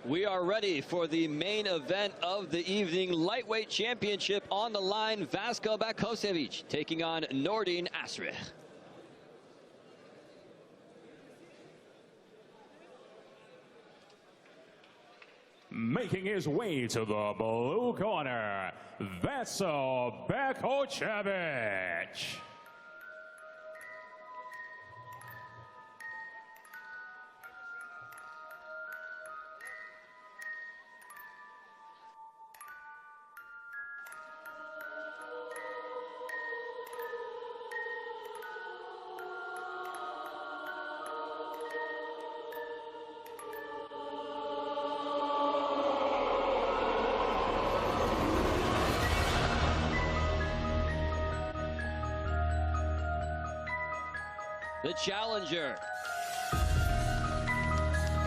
We are ready for the main event of the evening. Lightweight championship on the line. Vaso Bakočević taking on Nordin Asrih. Making his way to the blue corner, Vaso Bakočević. The challenger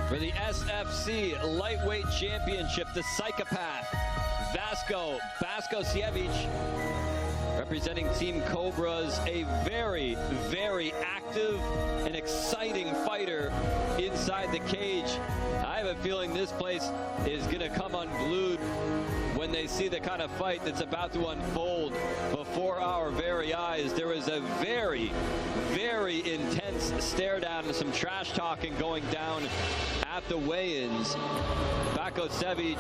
for the SFC Lightweight Championship, the psychopath, Vaso Bakočević, representing Team Cobras, a very, very active and exciting fighter inside the cage. I have a feeling this place is going to come unglued when they see the kind of fight that's about to unfold before our very eyes. There is a very, very intense stare down and some trash talking going down at the weigh-ins. Bakocevic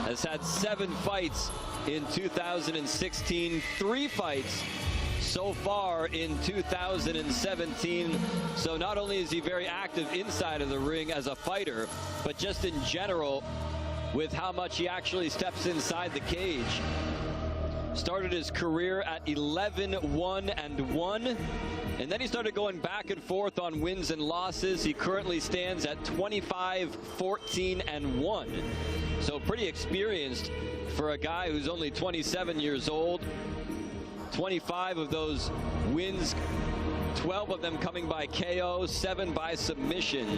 has had 7 fights in 2016, 3 fights so far in 2017. So not only is he very active inside of the ring as a fighter, but just in general with how much he actually steps inside the cage. Started his career at 11-1-1, and then he started going back and forth on wins and losses. He currently stands at 25-14-1. So pretty experienced for a guy who's only 27 years old. 25 of those wins, 12 of them coming by KO, 7 by submission.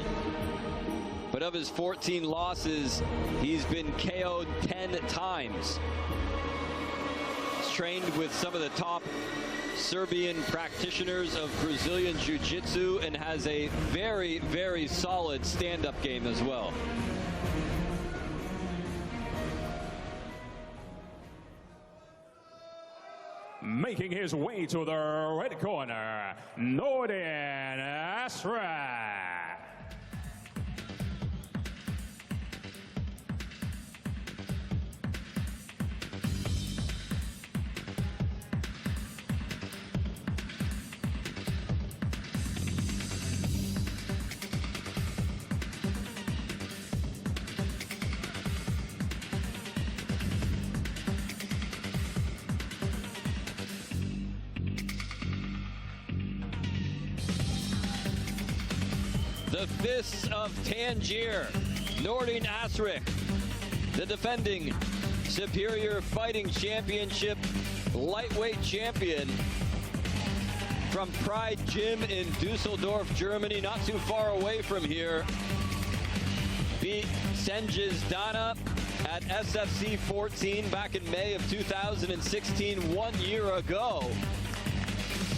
But of his 14 losses, he's been KO'd 10 times. He's trained with some of the top Serbian practitioners of Brazilian Jiu-Jitsu and has a very, very solid stand-up game as well. Making his way to the red corner, Nordin Asrih. The fists of Tangier, Nordin Asrih, the defending Superior Fighting Championship lightweight champion from Pride Gym in Dusseldorf, Germany, not too far away from here. Beat Cengiz Dana at SFC 14 back in May of 2016, 1 year ago.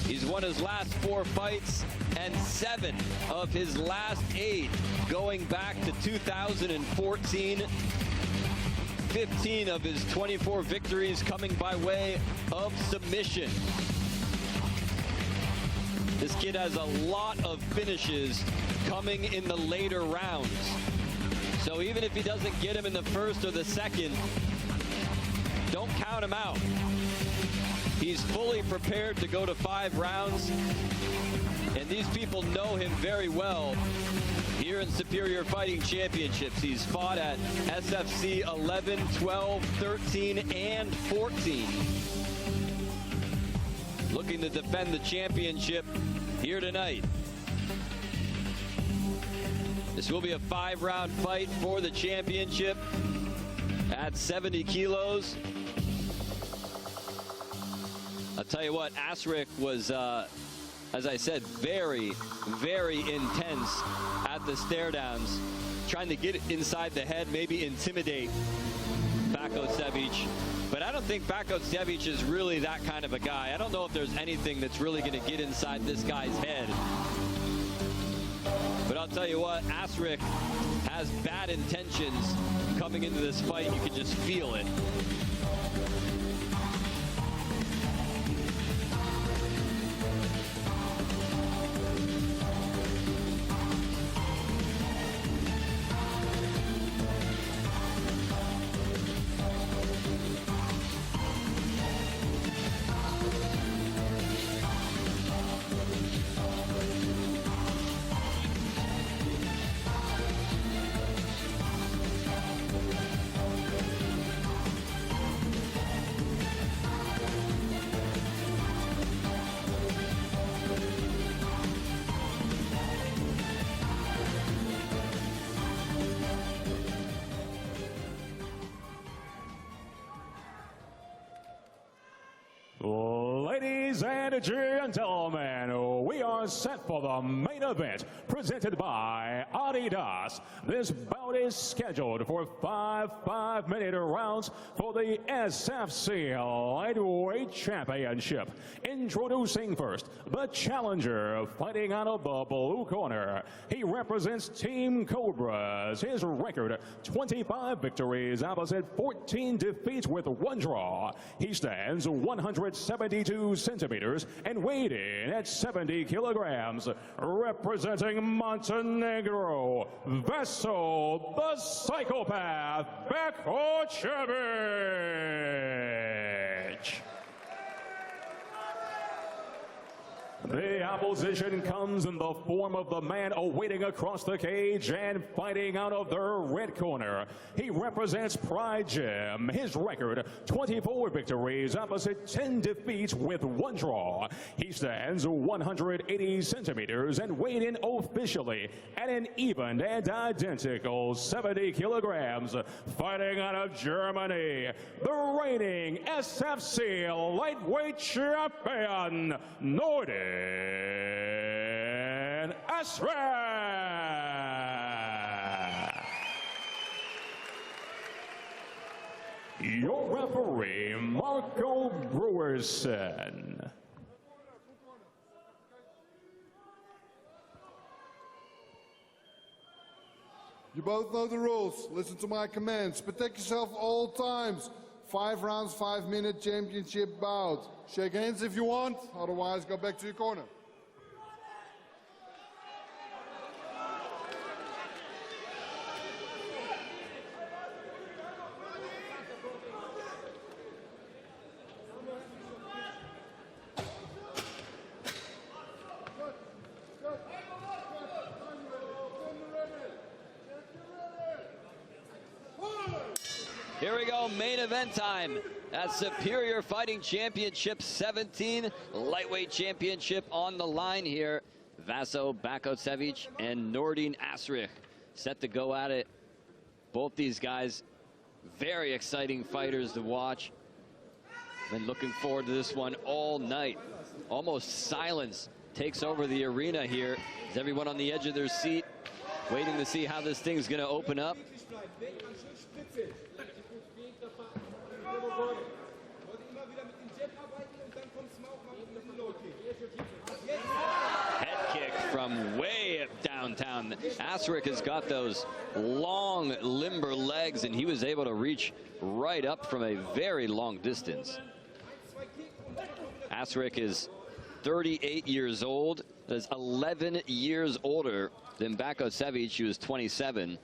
He's won his last 4 fights and 7 of his last 8 going back to 2014. 15 of his 24 victories coming by way of submission. This kid has a lot of finishes coming in the later rounds. So even if he doesn't get him in the first or the second, don't count him out. He's fully prepared to go to 5 rounds, and these people know him very well here in Superior Fighting Championships. He's fought at SFC 11, 12, 13, and 14. Looking to defend the championship here tonight. This will be a 5-round fight for the championship at 70 kilos. I'll tell you what, Asrih was, as I said, very, very intense at the stare downs, trying to get inside the head, maybe intimidate Bakocevic. But I don't think Bakocevic is really that kind of a guy. I don't know if there's anything that's really going to get inside this guy's head. But I'll tell you what, Asrih has bad intentions coming into this fight. You can just feel it. Ladies and gentlemen, we are set for the main event presented by Adidas. This bout is scheduled for 5 5-minute rounds for the SFC Lightweight Championship. Introducing first, the challenger fighting out of the blue corner. He represents Team Cobras. His record, 25 victories opposite 14 defeats with 1 draw. He stands 172 centimeters and weighed in at 70 kilograms. Representing Montenegro, Vaso the Psychopath Bakočević. The opposition comes in the form of the man awaiting across the cage and fighting out of the red corner. He represents Pride Gym. His record, 24 victories opposite 10 defeats with 1 draw. He stands 180 centimeters and weighed in officially at an even and identical 70 kilograms. Fighting out of Germany, the reigning SFC lightweight champion, Nordin Asrih. Your referee, Marco Brewerson. You both know the rules. Listen to my commands. Protect yourself all times. 5 rounds, 5-minute championship bout. Shake hands if you want, otherwise go back to your corner. Here we go, main event time at Superior Fighting Championship 17, lightweight championship on the line here. Vaso Bakočević and Nordin Asrih set to go at it. Both these guys, very exciting fighters to watch. Been looking forward to this one all night. Almost silence takes over the arena here as everyone on the edge of their seat, waiting to see how this thing's gonna open up. Head kick from way downtown. Asrih has got those long, limber legs, and he was able to reach right up from a very long distance. Asrih is 38 years old. That is 11 years older than Bakocevic, who is 27.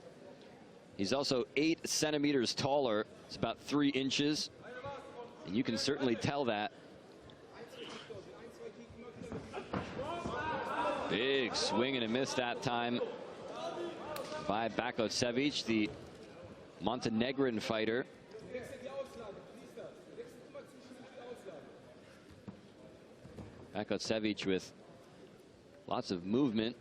He's also 8 centimeters taller. It's about 3 inches. And you can certainly tell that. Big swing and a miss that time by Bakocevic, the Montenegrin fighter. Bakocevic with lots of movement,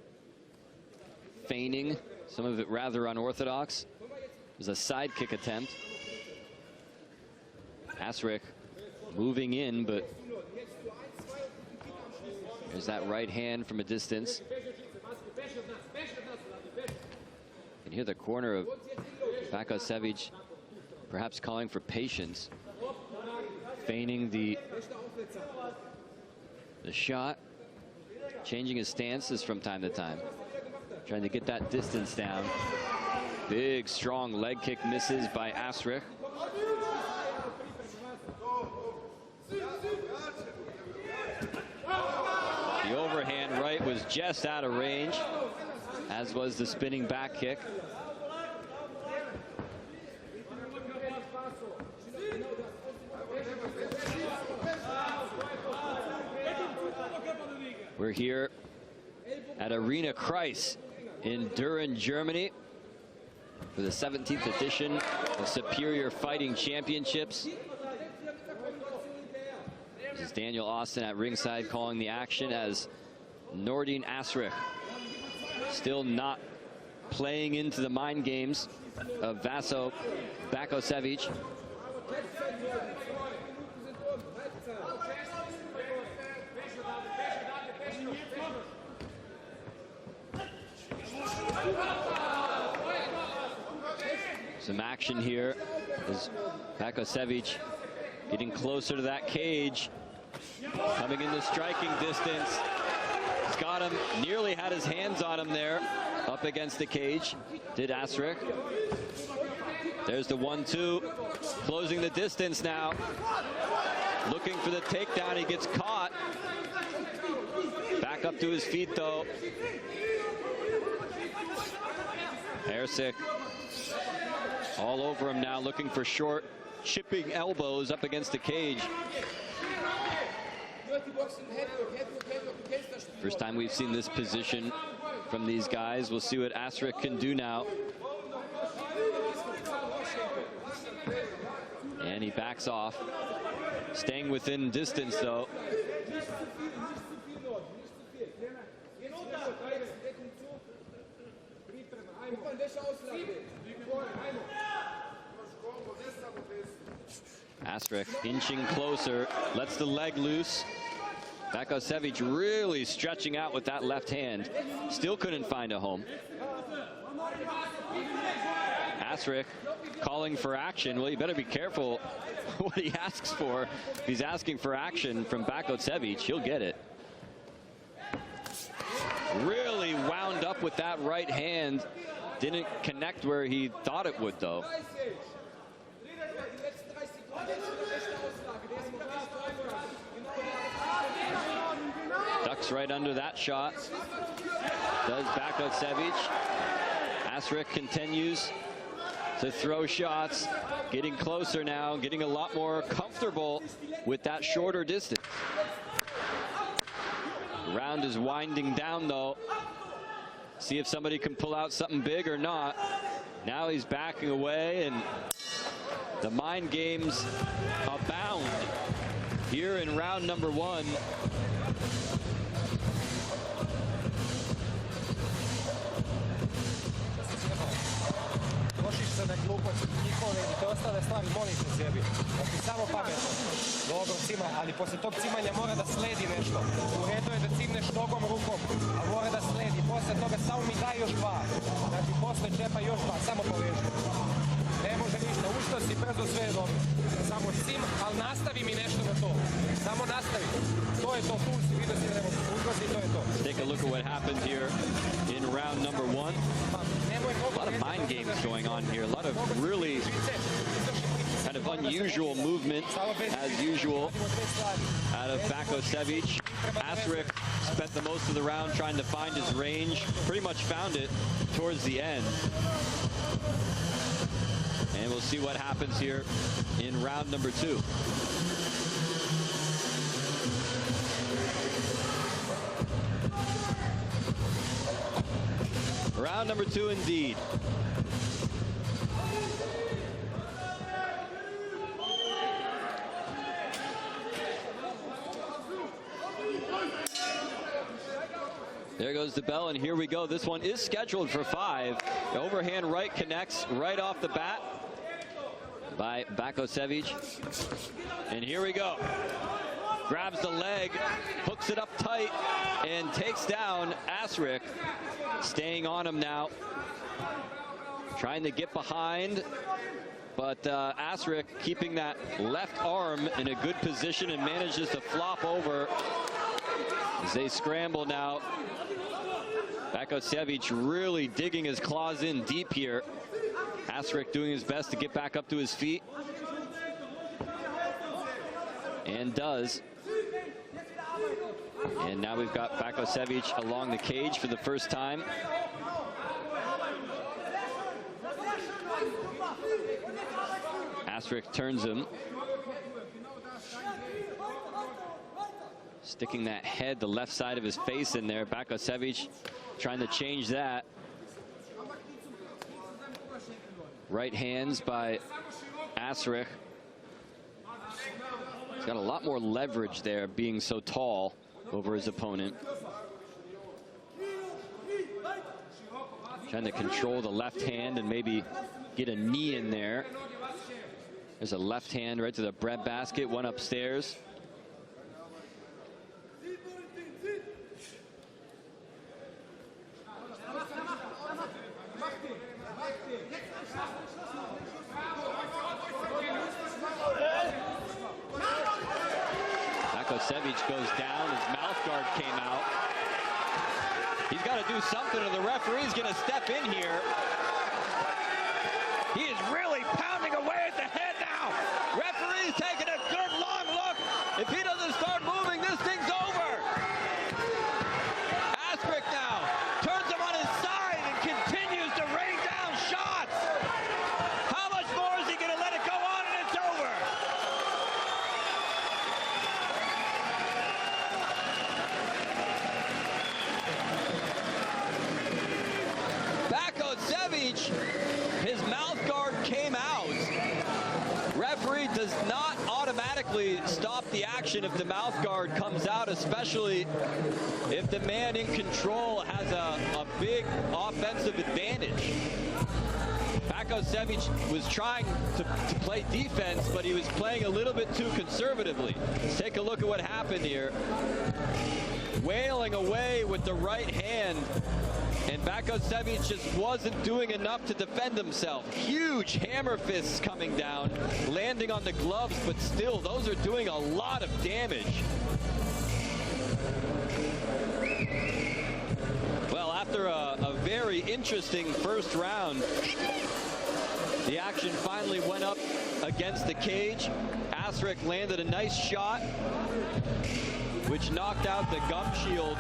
feigning, some of it rather unorthodox. It was a side kick attempt. Asrih moving in, but there's that right hand from a distance. You can hear the corner of Bakocevic perhaps calling for patience, feigning the shot, changing his stances from time to time, trying to get that distance down. Big, strong leg kick misses by Asrih. The overhand right was just out of range, as was the spinning back kick. We're here at Arena Kreis in Düren, Germany, for the 17th edition of Superior Fighting Championships. This is Daniel Austin at ringside calling the action, as Nordin Asrih still not playing into the mind games of Vaso Bakočević. Some action here as Bakocevic getting closer to that cage, coming into striking distance. He's got him, nearly had his hands on him there, up against the cage, did Asrih. There's the 1-2, closing the distance now. Looking for the takedown, he gets caught. Back up to his feet though. Asrih all over him now, looking for short, chipping elbows up against the cage. First time we've seen this position from these guys. We'll see what Asrih can do now. And he backs off, staying within distance though. Asrih inching closer, lets the leg loose. Bakocevic really stretching out with that left hand. Still couldn't find a home. Asrih calling for action. Well, you better be careful what he asks for. If he's asking for action from Bakocevic, he'll get it. Really wound up with that right hand. Didn't connect where he thought it would though. Ducks right under that shot. Does Bakocevic. Asrih continues to throw shots, getting closer now, getting a lot more comfortable with that shorter distance. The round is winding down though. See if somebody can pull out something big or not. Now he's backing away, and the mind games abound here in round number 1. Na gluposti njihove i te ostale stvari moliš u sebi. Znači samo pametno. Dobro cima, ali poslije tog cimanja mora da sledi nešto. U redu je da cimneš nogom, rukom, a mora da sledi. Poslije toga samo mi daj još 2. Znači posle džepa još 2, samo poveži. Ne može ništa, ušto si brzo, sve je dobro. Samo cim, ali nastavi mi nešto na to. Samo nastavi. To je to, tu si vidio si da nema ugrozi i to je to. Take a look at what happened here in round number 1. A lot of mind games going on here. A lot of really kind of unusual movement, as usual, out of Bakocevic. Asrih spent the most of the round trying to find his range. Pretty much found it towards the end. And we'll see what happens here in round number 2. Round number 2 indeed. There goes the bell, and here we go. This one is scheduled for 5. The overhand right connects right off the bat by Bakocevic. And here we go. Grabs the leg, hooks it up tight, and takes down Asrih. Staying on him now. Trying to get behind, but Asrih keeping that left arm in a good position and manages to flop over as they scramble now. Bakocevic really digging his claws in deep here. Asrih doing his best to get back up to his feet. And does. And now we've got Bakocevic along the cage for the first time. Asrih turns him. Sticking that head, the left side of his face in there. Bakocevic trying to change that. Right hands by Asrih. He's got a lot more leverage there, being so tall over his opponent. Trying to control the left hand and maybe get a knee in there. There's a left hand right to the breadbasket, one upstairs. Bakocevic goes down, his mouth guard came out. He's got to do something, or the referee's going to step in here. He is really pounding away at the head now. Referee's taking a good long look. If he doesn't start moving, this thing's over. Asrih now turns him on his side and continues to rain down shots. How much more is he going to let it go on, and it's over? Bakocevic, his mouth guard came out. Referee does not automatically stop the action if the mouth guard comes out, especially if the man in control has a big offensive advantage. Bakocevic was trying to play defense, but he was playing a little bit too conservatively. Let's take a look at what happened here. Wailing away with the right hand. And Bakocevic just wasn't doing enough to defend himself. Huge hammer fists coming down, landing on the gloves, but still, those are doing a lot of damage. Well, after a very interesting first round, the action finally went up against the cage. Asrih landed a nice shot, which knocked out the gum shield